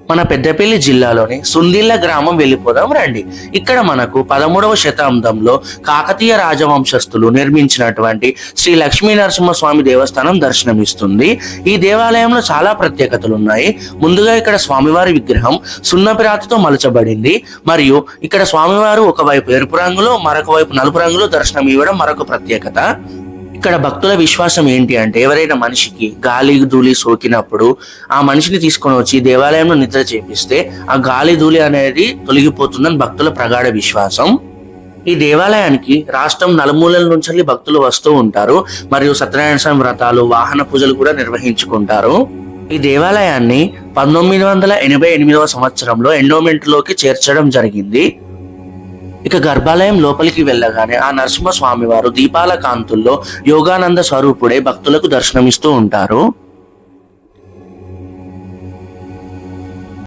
మన పెద్దపల్లి జిల్లాలోని సుందిళ్ళ గ్రామం వెళ్ళిపోదాం రండి. ఇక్కడ మనకు 13వ శతాబ్దంలో కాకతీయ రాజవంశస్థులు నిర్మించినటువంటి శ్రీ లక్ష్మీ నరసింహస్వామి దేవస్థానం దర్శనమిస్తుంది. ఈ దేవాలయంలో చాలా ప్రత్యేకతలు ఉన్నాయి. ముందుగా ఇక్కడ స్వామివారి విగ్రహం సున్నపు రాతితో మలచబడింది. మరియు ఇక్కడ స్వామివారు ఒకవైపు ఎరుపు రంగులో మరొక వైపు నలుపు రంగులో దర్శనం ఇవ్వడం మరొక ప్రత్యేకత. ఇక్కడ భక్తుల విశ్వాసం ఏంటి అంటే, ఎవరైనా మనిషికి గాలి ధూళి సోకినప్పుడు ఆ మనిషిని తీసుకొని వచ్చి దేవాలయంలో నిద్ర చేపిస్తే ఆ గాలి ధూళి అనేది తొలగిపోతుందని భక్తుల ప్రగాఢ విశ్వాసం. ఈ దేవాలయానికి రాష్ట్రం నలుమూలల నుంచి భక్తులు వస్తూ ఉంటారు. మరియు సత్యనారాయణ స్వామి వ్రతాలు, వాహన పూజలు కూడా నిర్వహించుకుంటారు. ఈ దేవాలయాన్ని 1988వ సంవత్సరంలో ఎండోమెంట్ లోకి చేర్చడం జరిగింది. ఇక గర్భాలయం లోపలికి వెళ్ళగానే ఆ నరసింహస్వామి వారు దీపాల కాంతుల్లో యోగానంద స్వరూపుడే భక్తులకు దర్శనమిస్తూ ఉంటారు.